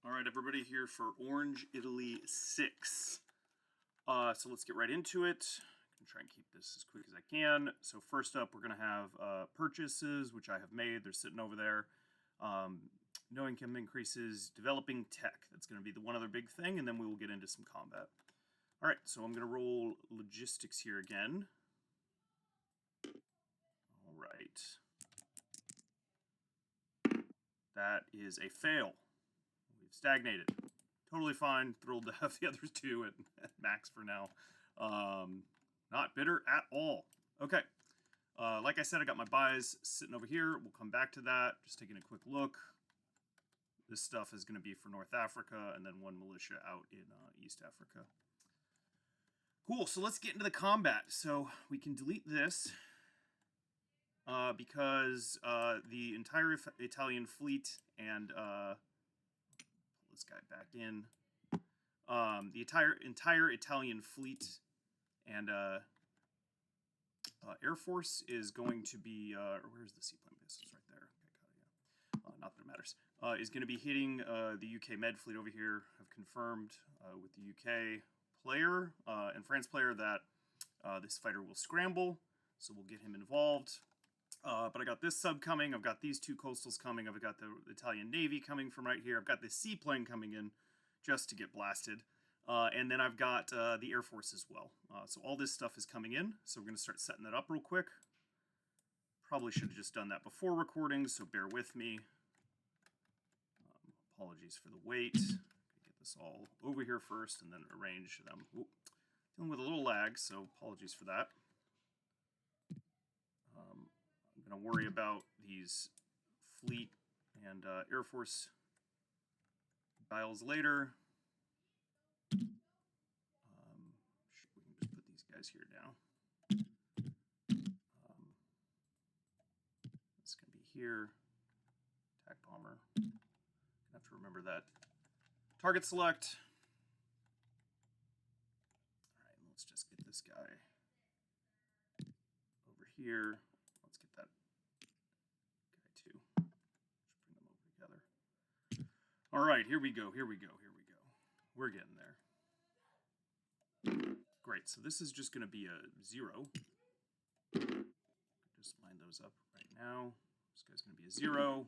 All right, everybody, here for Orange Italy 6. So let's get right into it. I can try and keep this as quick as I can. So first up, we're going to have purchases, which I have made. They're sitting over there. No income increases, developing tech. That's going to be the one other big thing, and then we will get into some combat. All right, so I'm going to roll logistics here again. All right. That is a fail. We've stagnated. Totally fine. Thrilled to have the others two at max for now. Not bitter at all. Okay. Like I said, I got my buys sitting over here. We'll come back to that. Just taking a quick look. This stuff is going to be for North Africa, and then one militia out in East Africa. Cool. So let's get into the combat. So we can delete this because the entire Italian fleet and pull this guy back in. The entire Italian fleet and Air Force is going to be where's the seaplane base? It's right there. Okay, yeah. Not that it matters. Is going to be hitting the UK Med fleet over here. I've confirmed with the UK player and France player that this fighter will scramble, so we'll get him involved. But I got this sub coming. I've got these two coastals coming. I've got the Italian Navy coming from right here. I've got this seaplane coming in just to get blasted. And then I've got the Air Force as well. So all this stuff is coming in. So we're going to start setting that up real quick. Probably should have just done that before recording, so bear with me. Apologies for the wait. Get this all over here first and then arrange them. Ooh, dealing with a little lag, so apologies for that. I'm going to worry about these fleet and Air Force dials later. We can just put these guys here now. It's going to be here. Attack bomber. Gonna have to remember that. Target select. All right, let's just get this guy over here. Let's get that guy too. Just bring them over together. All right, here we go. Here we go. Here we go. We're getting there. Great. So this is just going to be a 0. Just line those up right now. This guy's going to be a 0.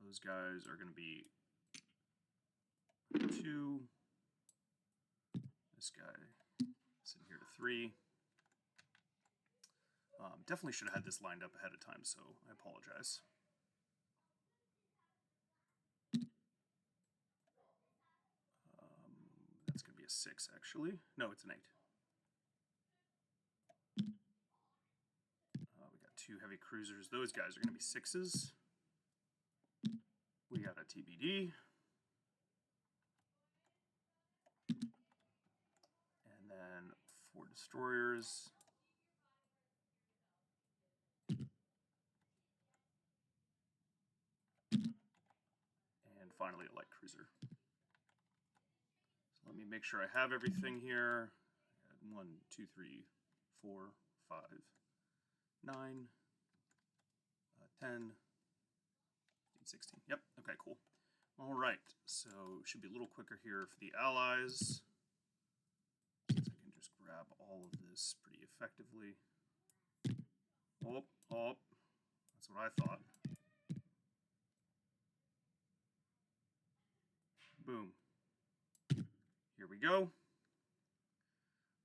Those guys are going to be 2. This guy is in here to 3. Definitely should have had this lined up ahead of time, so I apologize. That's going to be a 6, actually. No, it's an 8. We got 2 heavy cruisers. Those guys are going to be 6s. We got a TBD. And then 4 destroyers. And finally a light cruiser. So let me make sure I have everything here. 1, 2, 3, 4, 5, 9, 10, 15, 16. Yep, okay, cool. All right, so it should be a little quicker here for the allies. Since I can just grab all of this pretty effectively. Oh, that's what I thought. Boom. Here we go.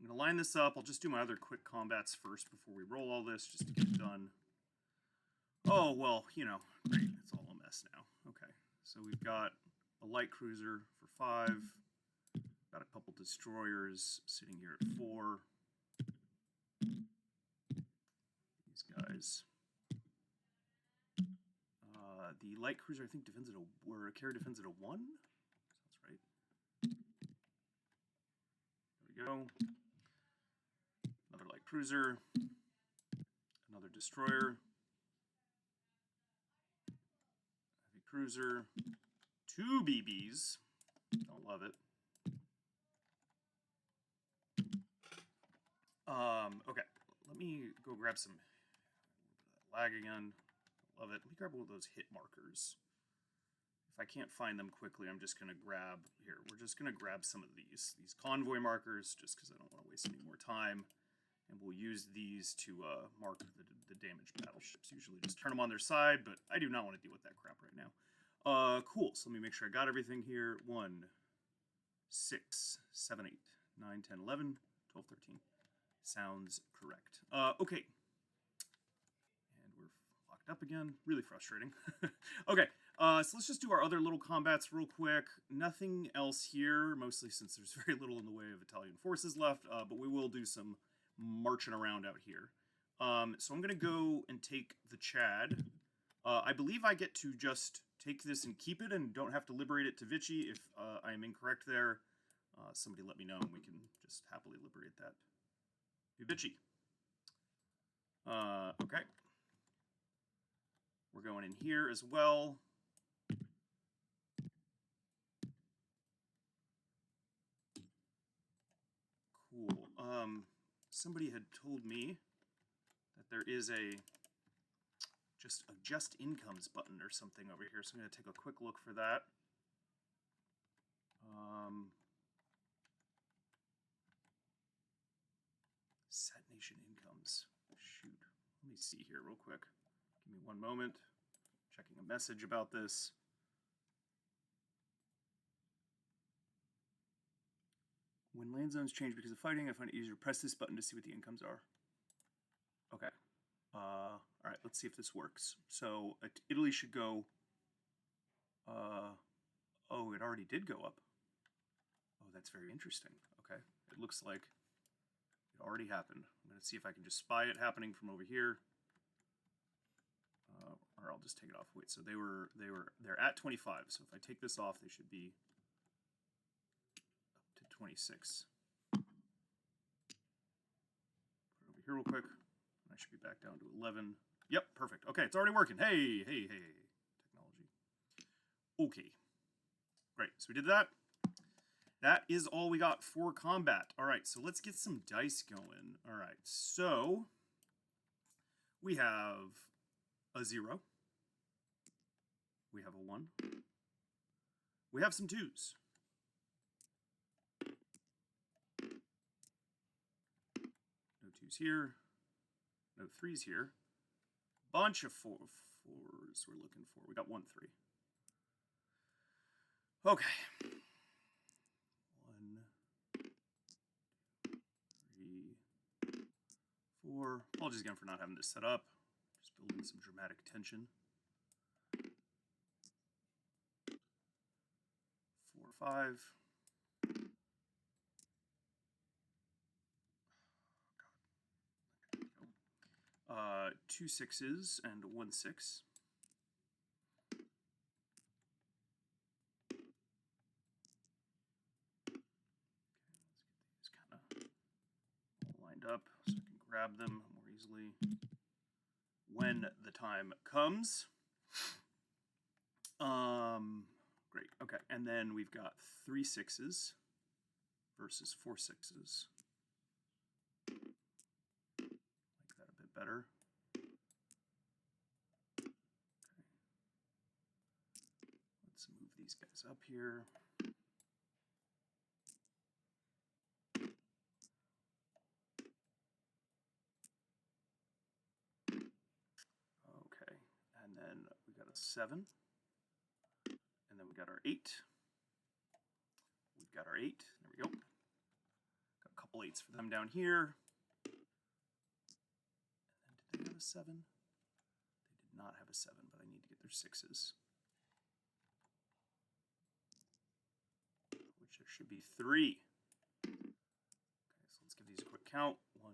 I'm going to line this up. I'll just do my other quick combats first before we roll all this, just to get it done. Oh, well, you know, great. It's all a mess now. Okay, so we've got a light cruiser for 5. Got a couple destroyers sitting here at 4. These guys. The light cruiser, I think, defends at or carrier defends at a 1. Sounds right. There we go. Another light cruiser. Another destroyer. Heavy cruiser. 2 BBs. Don't love it. Okay. Let me go grab some lag again. Love it. Let me grab one of those hit markers. if I can't find them quickly, I'm just going to grab, here, we're just going to grab some of these convoy markers, just because I don't want to waste any more time. And we'll use these to mark the damaged battleships. Usually just turn them on their side, but I do not want to deal with that crap right now. Cool, so let me make sure I got everything here. 1, 6, 7, 8, 9, 10, 11, 12, 13. Sounds correct. Okay. And we're locked up again. Really frustrating. Okay, so let's just do our other little combats real quick. Nothing else here, mostly since there's very little in the way of Italian forces left, but we will do some marching around out here. So I'm going to go and take the Chad. I believe I get to just take this and keep it and don't have to liberate it to Vichy. If I am incorrect there, somebody let me know and we can just happily liberate that to Vichy. Okay. We're going in here as well. Cool. Somebody had told me that there is a just incomes button or something over here, so I'm going to take a quick look for that. Set nation incomes. Shoot. Let me see here real quick. Give me one moment. Checking a message about this. When land zones change because of fighting, I find it easier to press this button to see what the incomes are. Okay. All right, let's see if this works. So Italy should go. Oh, it already did go up. Oh, that's very interesting. Okay, it looks like it already happened. I'm going to see if I can just spy it happening from over here. Or I'll just take it off. Wait, so they're at 25. So if I take this off, they should be up to 26. Put it over here real quick. I should be back down to 11. Yep, perfect. Okay, it's already working. Hey. Technology. Okay. Great, so we did that. That is all we got for combat. All right, so let's get some dice going. All right, so we have a 0. We have a 1. We have some 2s. No 2s here. No 3s here. Bunch of 4s we're looking for. We got 1 3. Okay. 1, 2, 3, 4. Apologies again for not having this set up. Just building some dramatic tension. 4, 5. 2 6s and 1 6. Lined up so I can grab them more easily when the time comes. Great. Okay, and then we've got 3 6s versus 4 6s. Like that a bit better. Okay. Let's move these guys up here. Okay, and then we got a 7. And then we got our 8. We've got our 8. There we go. Got a couple 8s for them down here. And then did they have a 7? They did not have a 7, but I need to get their 6s. Which there should be 3. Okay, so let's give these a quick count. 1,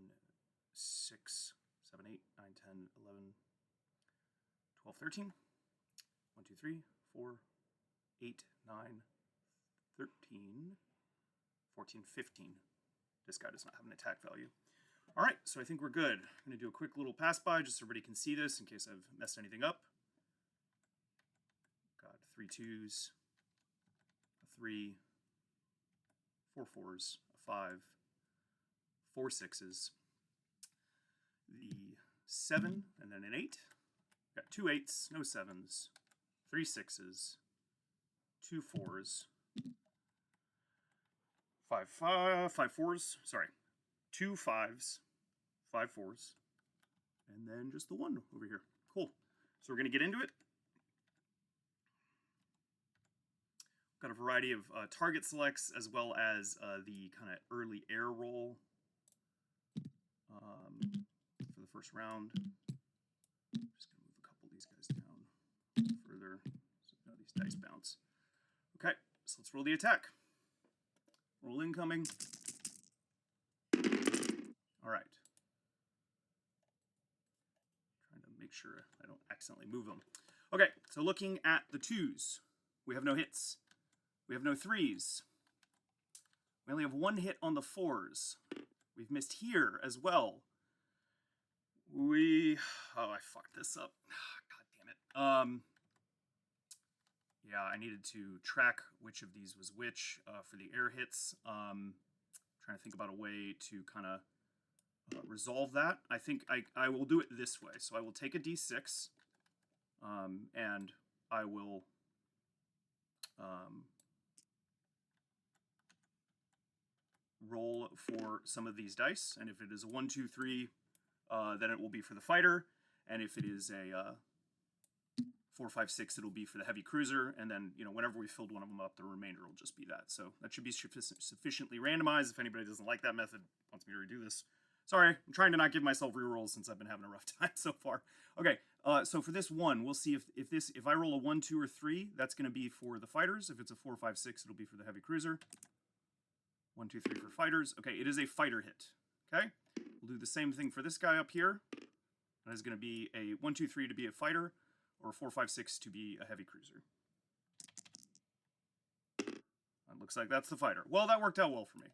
6, 7, 8, 9, 10, 11, 12, 13. 1, 2, 3, 4, 8, 9, 13, 14, 15. This guy does not have an attack value. All right, so I think we're good. I'm going to do a quick little pass by just so everybody can see this in case I've messed anything up. Got 3 2s, a 3, 4 4s, a 5, 4 6s, the 7, and then an 8. Got 2 8s, no 7s, 3 6s, 2 4s, 5 4s, sorry, 2 5s, 5 4s, and then just the 1 over here. Cool. So we're going to get into it. Got a variety of target selects as well as the kind of early air roll for the first round. Just going to move a couple of these guys down further so now these dice bounce. Okay, so let's roll the attack. Roll incoming. All right. Trying to make sure I don't accidentally move them. Okay, so looking at the 2s, we have no hits. We have no 3s. We only have 1 hit on the 4s. We've missed here as well. Oh, I fucked this up. God damn it. Yeah, I needed to track which of these was which for the air hits. Trying to think about a way to kind of resolve that. I think I will do it this way. So I will take a d6, and I will roll for some of these dice, and if it is a 1, 2, 3, then it will be for the fighter, and if it is a 4, 5, 6, it'll be for the heavy cruiser, and then, you know, whenever we filled one of them up, the remainder will just be that. So that should be sufficiently randomized. If anybody doesn't like that method, wants me to redo this. Sorry, I'm trying to not give myself rerolls since I've been having a rough time so far. Okay, so for this 1, we'll see if I roll a 1, 2, or 3, that's going to be for the fighters. If it's a 4, 5, 6, it'll be for the heavy cruiser. 1, 2, 3 for fighters. Okay, it is a fighter hit. Okay, we'll do the same thing for this guy up here. That is going to be a 1, 2, 3 to be a fighter, or 4, 5, 6 to be a heavy cruiser. It looks like that's the fighter. Well, that worked out well for me.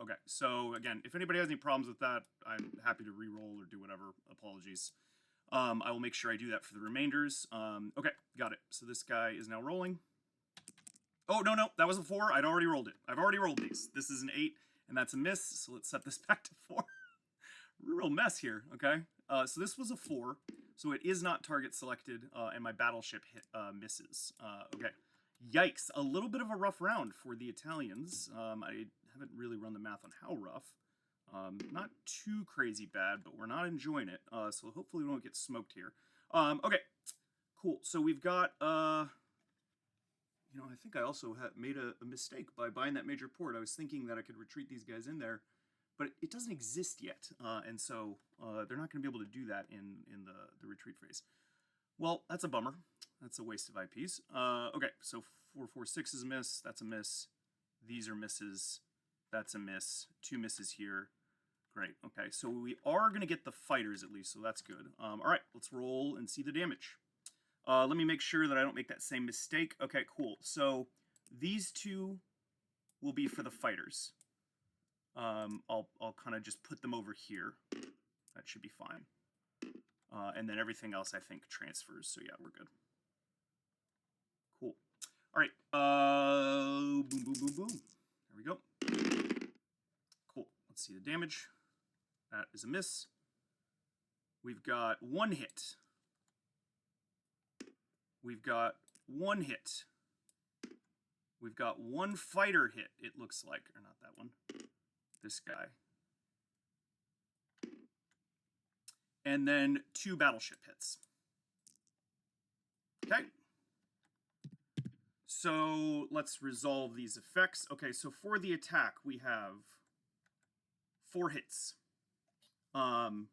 Okay, so again, if anybody has any problems with that, I'm happy to re-roll or do whatever. Apologies. I will make sure I do that for the remainders. Okay, got it. So this guy is now rolling. Oh, no, that was a 4. I'd already rolled it. I've already rolled these. This is an 8, and that's a miss, so let's set this back to 4. Real mess here, okay? So this was a 4, so it is not target selected, and my battleship misses. Okay, yikes. A little bit of a rough round for the Italians. I haven't really run the math on how rough. Not too crazy bad, but we're not enjoying it, so hopefully we won't get smoked here. Okay, cool. So we've got... you know, I think I also made a mistake by buying that major port. I was thinking that I could retreat these guys in there, but it doesn't exist yet, and so they're not going to be able to do that in the retreat phase. Well, that's a bummer. That's a waste of IPs. Okay, so 4, 4, 6 is a miss. That's a miss. These are misses. That's a miss. 2 misses here. Great. Okay, so we are going to get the fighters at least, so that's good. All right, let's roll and see the damage. Let me make sure that I don't make that same mistake. Okay, cool. So these 2 will be for the fighters. I'll kind of just put them over here. That should be fine. And then everything else I think transfers. So yeah, we're good. Cool. All right. Boom, boom, boom, boom. There we go. Cool. Let's see the damage. That is a miss. We've got 1 hit. We've got 1 hit. We've got 1 fighter hit, it looks like. Or not that one. This guy. And then 2 battleship hits. Okay. So let's resolve these effects. Okay, so for the attack, we have 4 hits. And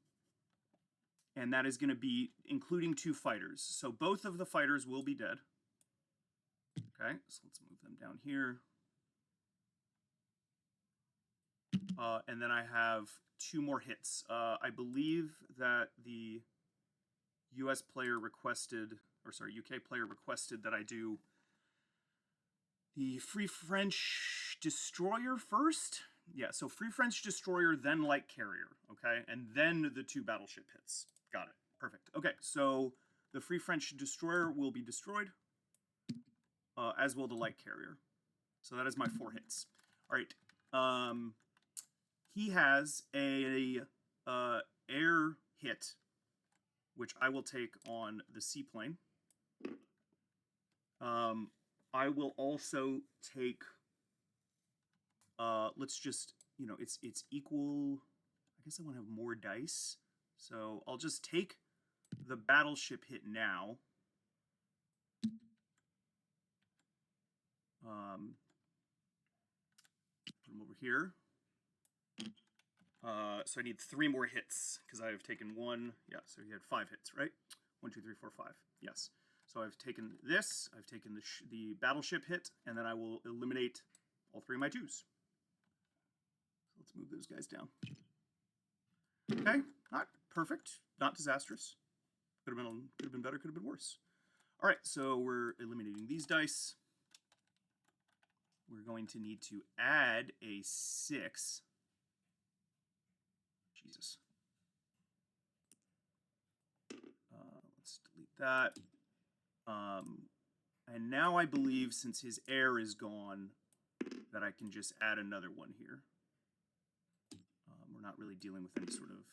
that is going to be including 2 fighters. So both of the fighters will be dead. Okay, so let's move them down here. And then I have 2 more hits. I believe that the US player requested, or sorry, UK player requested that I do the Free French Destroyer first. Yeah, so Free French Destroyer, then Light Carrier, okay? And then the 2 battleship hits. Got it. Perfect. Okay, so the Free French Destroyer will be destroyed, as will the Light Carrier. So that is my 4 hits. All right. He has a air hit, which I will take on the seaplane. I will also take, let's just, it's equal. I guess I want to have more dice. So I'll just take the battleship hit now. Put them over here. So I need 3 more hits because I have taken 1. Yeah, so he had 5 hits, right? 1, 2, 3, 4, 5. Yes. So I've taken this. I've taken the battleship hit, and then I will eliminate all 3 of my 2s. So let's move those guys down. Okay, not perfect, not disastrous. Could have been better. Could have been worse. All right, so we're eliminating these dice. We're going to need to add a 6. Jesus. Let's delete that. And now I believe, since his heir is gone, that I can just add another one here. We're not really dealing with any sort of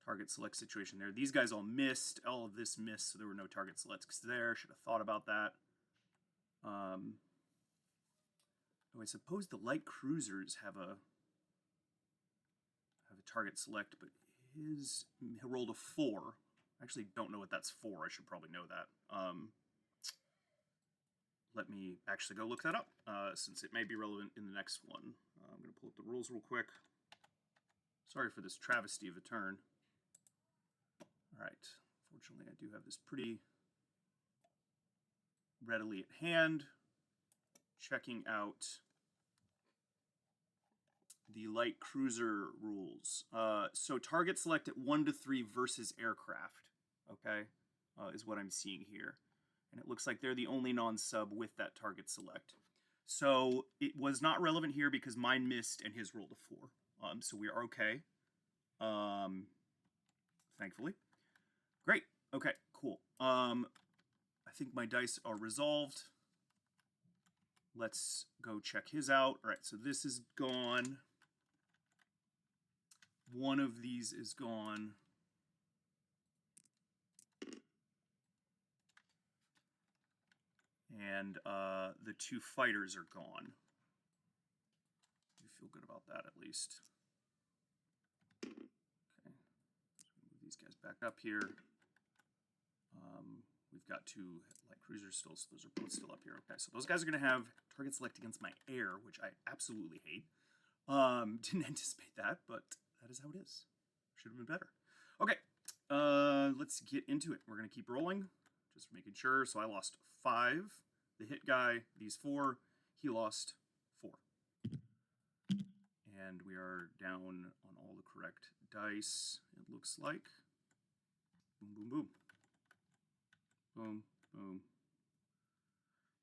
target select situation there. These guys all missed. All of this missed, so there were no target selects there. Should have thought about that. Oh, I suppose the light cruisers have a target select, but he rolled a 4. I actually don't know what that's for. I should probably know that. Let me actually go look that up, since it may be relevant in the next one. I'm going to pull up the rules real quick. Sorry for this travesty of a turn. All right. Fortunately, I do have this pretty readily at hand. Checking out the light cruiser rules. So target select at 1 to 3 versus aircraft, okay, is what I'm seeing here. And it looks like they're the only non-sub with that target select. So it was not relevant here because mine missed and his rolled a 4. So we are okay, thankfully. Great. Okay, cool. I think my dice are resolved. Let's go check his out. All right, so this is gone. One of these is gone. And the 2 fighters are gone. You feel good about that, at least. Okay. Move these guys back up here. We've got 2 light cruisers still, so those are both still up here. Okay, so those guys are going to have target select against my heir, which I absolutely hate. Didn't anticipate that, but that is how it is. Should have been better. Okay, let's get into it. We're going to keep rolling, just making sure. So I lost 5. The hit guy, these 4. He lost 4. And we are down on all the correct dice, it looks like. Boom, boom, boom. Boom, boom,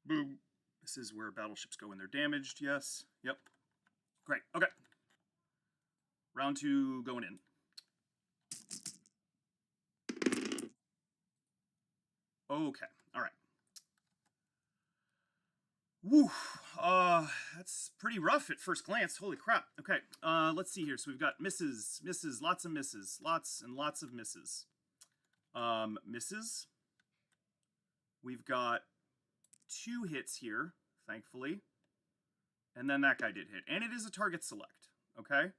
boom. This is where battleships go when they're damaged. Yes. Yep. Great. Okay. Round 2 going in. Okay. All right. Woo. That's pretty rough at first glance. Holy crap. Okay. Let's see here. So we've got misses, lots of misses, lots and lots of misses. Misses. We've got 2 hits here, thankfully. And then that guy did hit. And it is a target select, okay?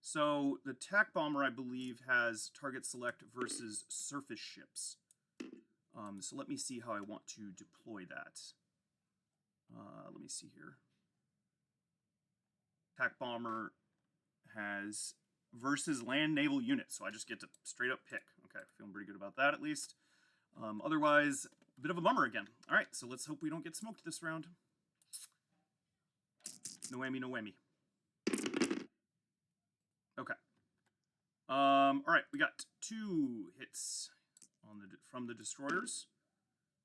So the TAC bomber, I believe, has target select versus surface ships. So let me see how I want to deploy that. Let me see here. TAC bomber has versus land naval unit, so I just get to straight up pick. Okay, feeling pretty good about that at least. Otherwise, a bit of a bummer again. All right, so let's hope we don't get smoked this round. No whammy, no whammy. Okay. All right, we got 2 hits on from the destroyers.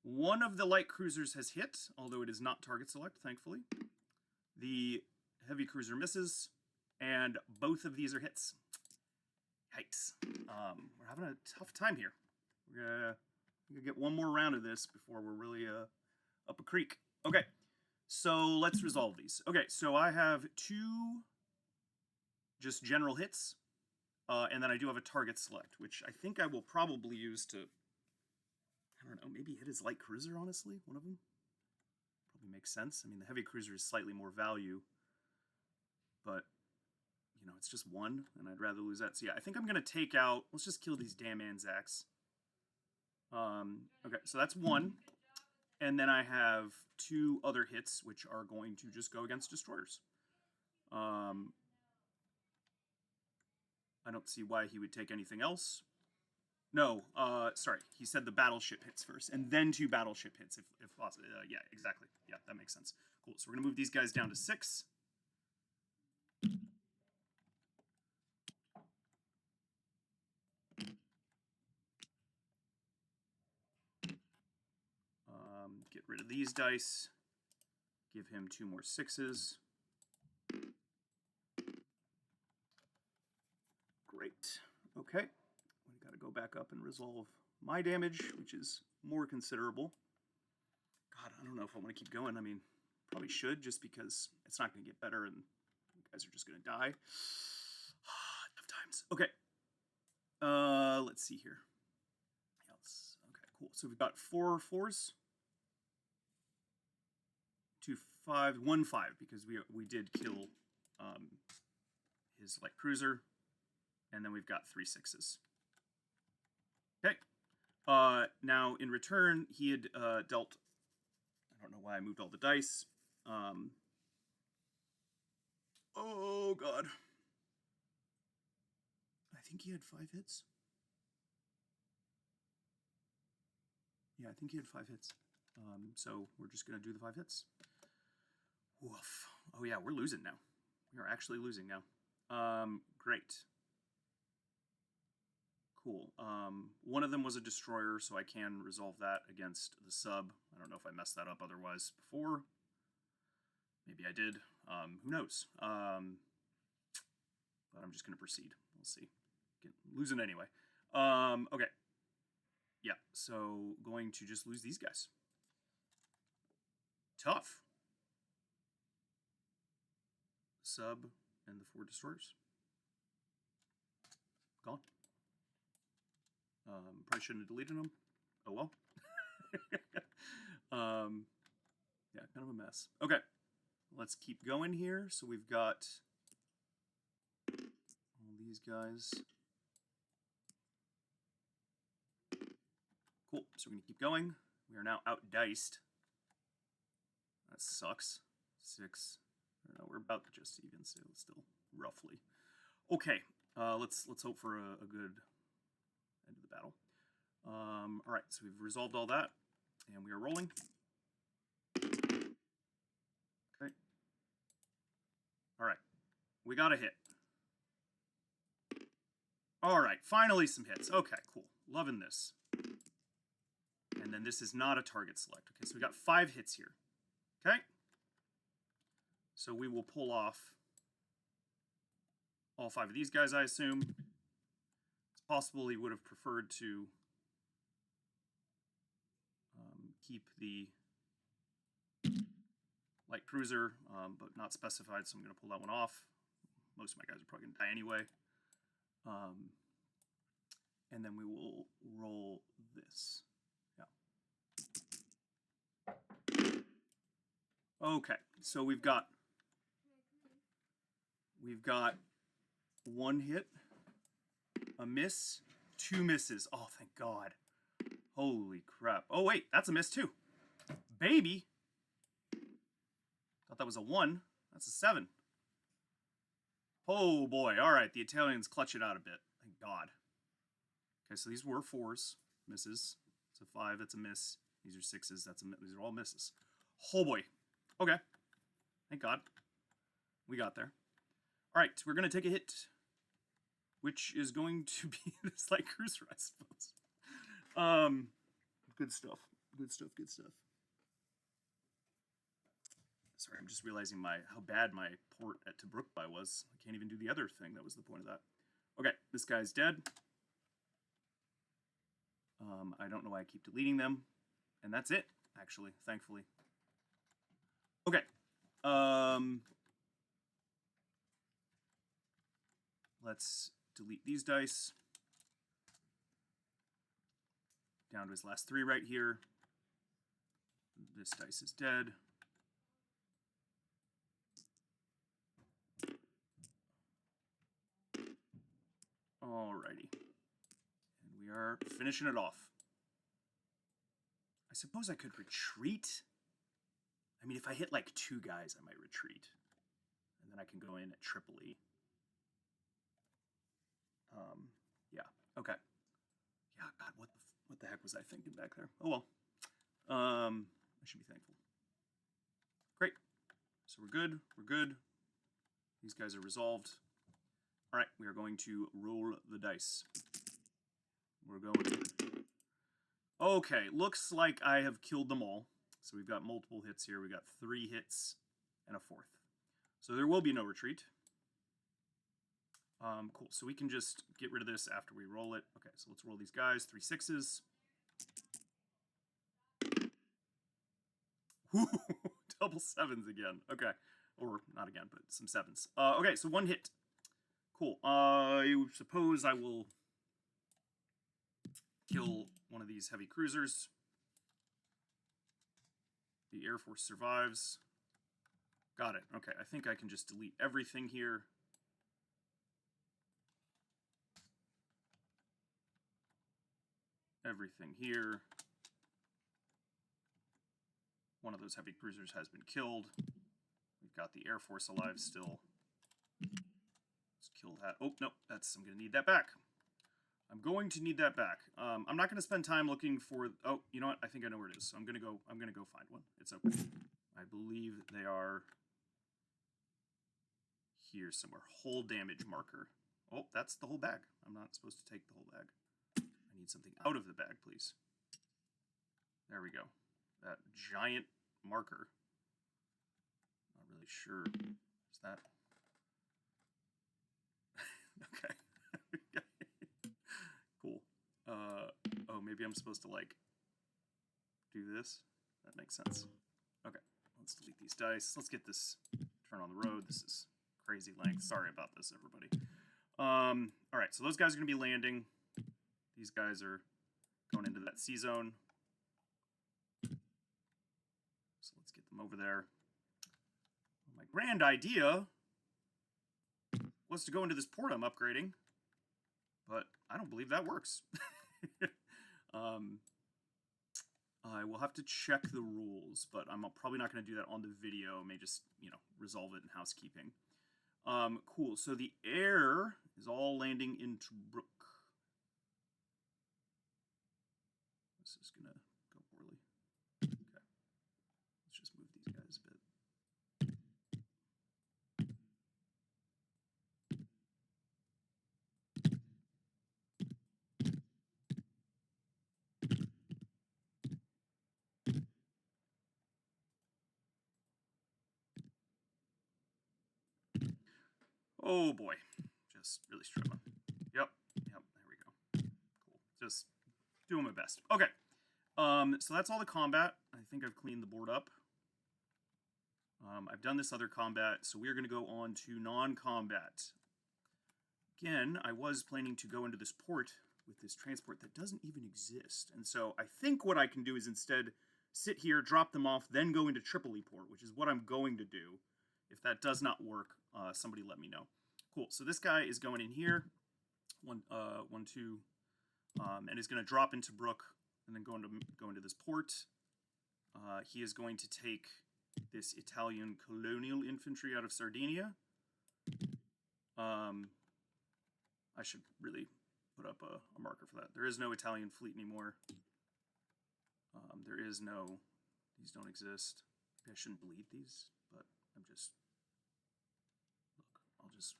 One of the light cruisers has hit, although it is not target select, thankfully. The heavy cruiser misses, and both of these are hits. Yikes. We're having a tough time here. We're gonna get one more round of this before we're really up a creek. Okay, so let's resolve these. Okay, so I have 2 just general hits, and then I do have a target select, which I think I will probably use to, I don't know, maybe hit his light cruiser, honestly, one of them. makes sense. I mean, the heavy cruiser is slightly more value, but, you know, it's just 1, and I'd rather lose that. So, yeah, I think I'm going to take out... Let's just kill these damn Anzacs. Okay, so that's 1. And then I have 2 other hits, which are going to just go against destroyers. I don't see why he would take anything else. No, sorry. He said the battleship hits first, and then 2 battleship hits, if possible. Yeah, exactly. Yeah, that makes sense. Cool, so we're going to move these guys down to 6. Get rid of these dice. Give him 2 more 6s. Great. Okay. We got to go back up and resolve my damage, which is more considerable. God, I don't know if I want to keep going. I mean, probably should, just because it's not going to get better and you guys are just going to die. Tough times. Okay. Let's see here. Okay, cool. So we've got 4 4s. 2 5, 1 5, because we did kill his light cruiser, and then we've got 3 6s. Okay. Now in return, he had dealt. I don't know why I moved all the dice. Oh god. I think he had 5 hits. Yeah, I think he had 5 hits. So we're just gonna do the 5 hits. Woof. Oh yeah, we're losing now. We are actually losing now. Great. Cool. One of them was a destroyer, so I can resolve that against the sub. I don't know if I messed that up otherwise before. Maybe I did. Who knows? But I'm just going to proceed. We'll see. Losing anyway. Okay. Yeah, so going to just lose these guys. Tough. Sub and the 4 destroyers. Gone. Probably shouldn't have deleted them. Oh well. Yeah, kind of a mess. Okay, let's keep going here. So we've got all these guys. Cool, so we're going to keep going. We are now outdiced. That sucks. 6. I don't know, we're about just even, so still roughly. Okay, let's hope for a good end of the battle. All right, so we've resolved all that, and we are rolling. Okay. All right, we got a hit. All right, finally some hits. Okay, cool. Loving this. And then this is not a target select. Okay, so we got 5 hits here. Okay. So we will pull off all 5 of these guys, I assume. It's possible he would have preferred to keep the light cruiser, but not specified, so I'm going to pull that one off. Most of my guys are probably going to die anyway. And then we will roll this. Yeah. Okay, so we've got 1 hit, a miss, 2 misses. Oh, thank God. Holy crap. Oh, wait, that's a miss too. Baby. Thought that was a 1. That's a 7. Oh, boy. All right, the Italians clutch it out a bit. Thank God. Okay, so these were 4s. Misses. It's a 5. That's a miss. These are 6s. These are all misses. Oh, boy. Okay. Thank God. We got there. All right, we're going to take a hit, which is going to be this light cruiser, I suppose. Good stuff. Good stuff. Good stuff. Sorry, I'm just realizing how bad my port at Tobruk was. I can't even do the other thing. That was the point of that. Okay, this guy's dead. I don't know why I keep deleting them. And that's it, actually, thankfully. Okay. Let's delete these dice. Down to his last 3 right here. This dice is dead. are finishing it off. I suppose I could retreat. I mean, if I hit like 2 guys, I might retreat. And then I can go in at Tripoli. Yeah, okay. Yeah, God, what the heck was I thinking back there? Oh well. I should be thankful. Great. So we're good. We're good. These guys are resolved. All right, we are going to roll the dice. We're going. Okay, looks like I have killed them all. So we've got multiple hits here. We got 3 hits and a 4th. So there will be no retreat. Cool. So we can just get rid of this after we roll it. Okay, so let's roll these guys. 3 6s. Double 7s again. Okay. Or not again, but some 7s. Okay, so 1 hit. Cool. I suppose I will kill one of these heavy cruisers. The Air Force survives. Got it. Okay, I think I can just delete everything here. Everything here. One of those heavy cruisers has been killed. We've got the Air Force alive still. Let's kill that. Oh, no, I'm going to need that back. I'm going to need that back. I'm not going to spend time looking for... Oh, you know what? I think I know where it is. So I'm going to go find one. It's open. I believe they are here somewhere. Whole damage marker. Oh, that's the whole bag. I'm not supposed to take the whole bag. I need something out of the bag, please. There we go. That giant marker. Not really sure. Is that... Okay. Cool. Oh, maybe I'm supposed to, like, do this? That makes sense. Okay, let's delete these dice. Let's get this turn on the road. This is crazy length. Sorry about this, everybody. All right, so those guys are going to be landing. These guys are going into that C zone. So let's get them over there. My grand idea was to go into this port I'm upgrading, but I don't believe that works. I will have to check the rules, but I'm probably not going to do that on the video. I may just, resolve it in housekeeping. Cool. So the air is all landing in Tobruk. This is going to go poorly. Okay. Let's just move these guys a bit. Oh boy, just really struggling. Yep, there we go. Cool, just doing my best. Okay, so that's all the combat. I think I've cleaned the board up. I've done this other combat, so we're going to go on to non-combat. Again, I was planning to go into this port with this transport that doesn't even exist, and so I think what I can do is instead sit here, drop them off, then go into Tripoli port, which is what I'm going to do. If that does not work, somebody let me know. Cool. So this guy is going in here, 1, 2, and is going to drop into Brook and then go into this port. He is going to take this Italian colonial infantry out of Sardinia. I should really put up a marker for that. There is no Italian fleet anymore. There is no... These don't exist. Maybe I shouldn't bleed these, but I'm just... Look, I'll just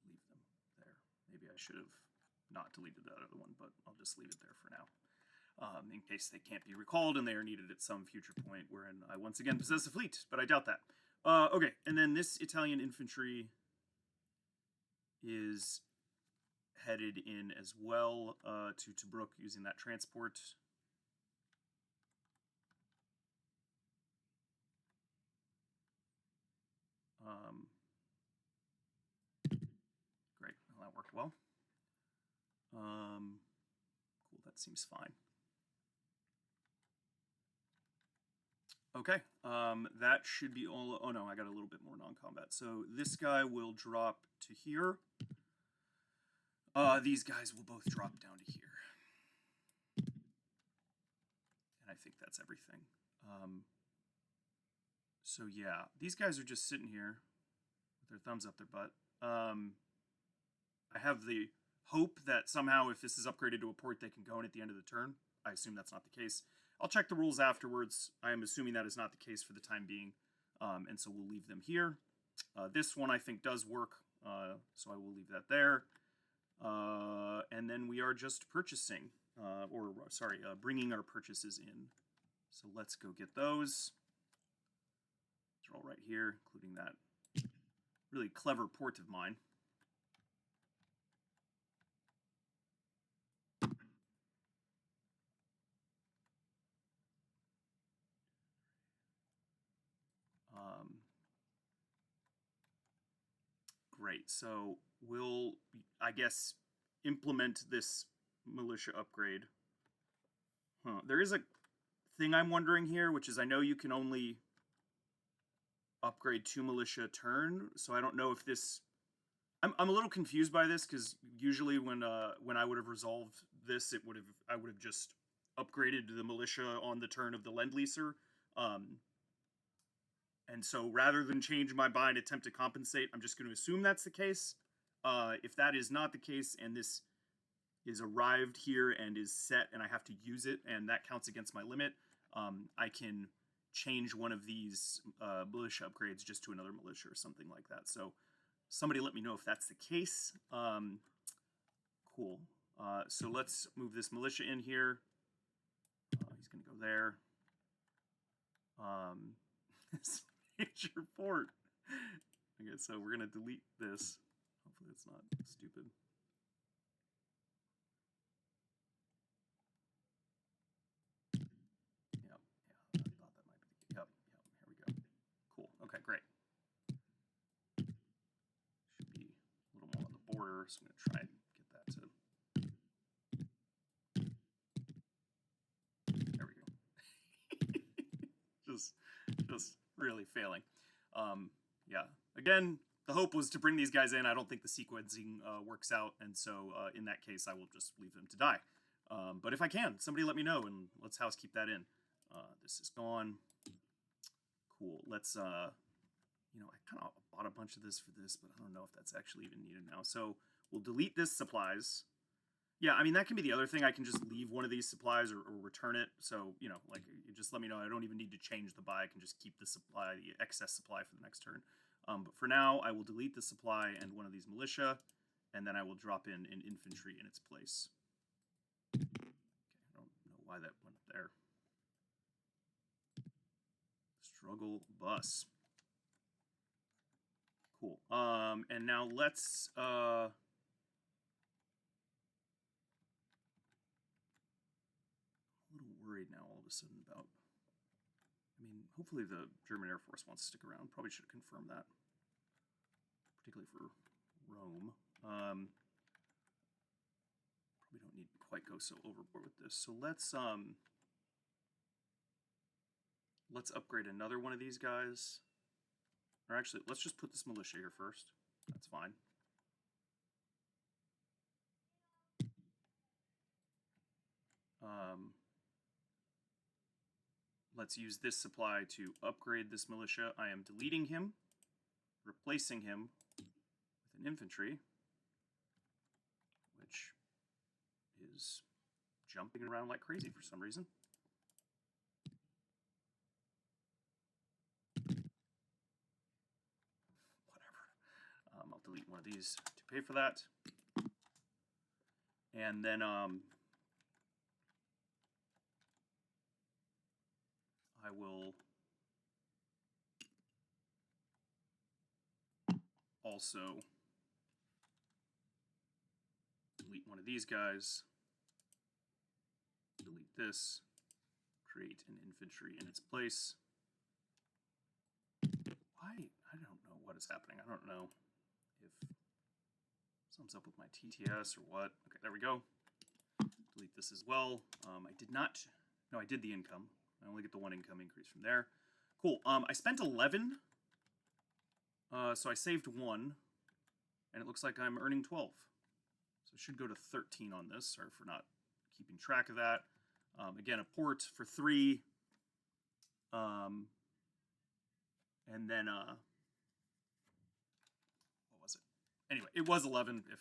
leave them there. Maybe I should have not deleted that other one, but I'll just leave it there for now. In case they can't be recalled and they are needed at some future point wherein I once again possess a fleet, but I doubt that. Okay, and then this Italian infantry is headed in as well to Tobruk using that transport. Great, well, that worked well. Cool, that seems fine. Okay, that should be all. Oh no, I got a little bit more non-combat. So this guy will drop to here. These guys will both drop down to here. And I think that's everything. So yeah, these guys are just sitting here with their thumbs up their butt. I have the hope that somehow if this is upgraded to a port, they can go in at the end of the turn. I assume that's not the case. I'll check the rules afterwards. I am assuming that is not the case for the time being. And so we'll leave them here. This one I think does work, so I will leave that there. And then we are just purchasing, bringing our purchases in. So let's go get those. They're all right here, including that really clever port of mine. Great, so we'll, I guess, implement this militia upgrade. There is a thing I'm wondering here, which is I know you can only upgrade 2 militia a turn, so I don't know if this... I'm a little confused by this, because usually when I would have resolved this, I would have just upgraded the militia on the turn of the Lend-Leaser. And so rather than change my buy and attempt to compensate, I'm just going to assume that's the case. If that is not the case, and this is arrived here and is set, and I have to use it, and that counts against my limit, I can change one of these militia upgrades just to another militia or something like that. So somebody let me know if that's the case. Cool. So let's move this militia in here. He's going to go there. This major port. Okay, so we're going to delete this. Hopefully it's not stupid. Yep, yeah, I thought that might be. Yep, here we go. Cool, okay, great. Should be a little more on the border, so I'm going to try and get that to... There we go. just really failing. Yeah, again, the hope was to bring these guys in. I don't think the sequencing works out, and so in that case, I will just leave them to die. But if I can, somebody let me know, and let's housekeep that in. This is gone. Cool. Let's, you know, I kind of bought a bunch of this for this, but I don't know if that's actually even needed now. So we'll delete this supplies. Yeah, I mean, that can be the other thing. I can just leave one of these supplies or return it. So, you know, like, you just let me know. I don't even need to change the buy. I can just keep the supply, the excess supply for the next turn. But for now, I will delete the supply and one of these militia, and then I will drop in an infantry in its place. Okay, I don't know why that went there. Struggle bus. Cool. And now let's... worried now all of a sudden about, I mean, hopefully the German Air Force wants to stick around. Probably should have confirmed that, particularly for Rome. Probably don't need to quite go so overboard with this. So let's upgrade another one of these guys. Or actually, let's just put this militia here first. That's fine. Let's use this supply to upgrade this militia. I am deleting him, replacing him with an infantry, which is jumping around like crazy for some reason. Whatever. I'll delete one of these to pay for that. And then I will also delete one of these guys, delete this, create an infantry in its place. Why? I don't know what is happening. I don't know if something's up with my TTS or what. Okay, there we go. Delete this as well. I did not, no, I did the income. I only get the 1 income increase from there. Cool. I spent 11, so I saved 1, and it looks like I'm earning 12. So it should go to 13 on this. Sorry for not keeping track of that. Again, a port for 3. And then, what was it? Anyway, it was 11. If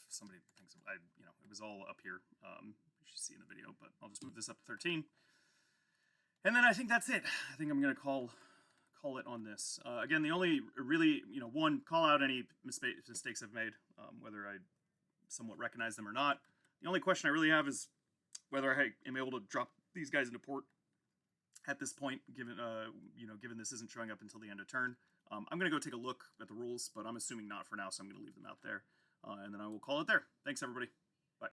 somebody thinks it was all up here. You should see in the video, but I'll just move this up to 13. And then I think that's it. I think I'm gonna call it on this. Again, the only really, one, call out any mistakes I've made, whether I somewhat recognize them or not. The only question I really have is whether I am able to drop these guys into port at this point, given given this isn't showing up until the end of turn. I'm going to go take a look at the rules, but I'm assuming not for now, so I'm going to leave them out there. And then I will call it there. Thanks, everybody.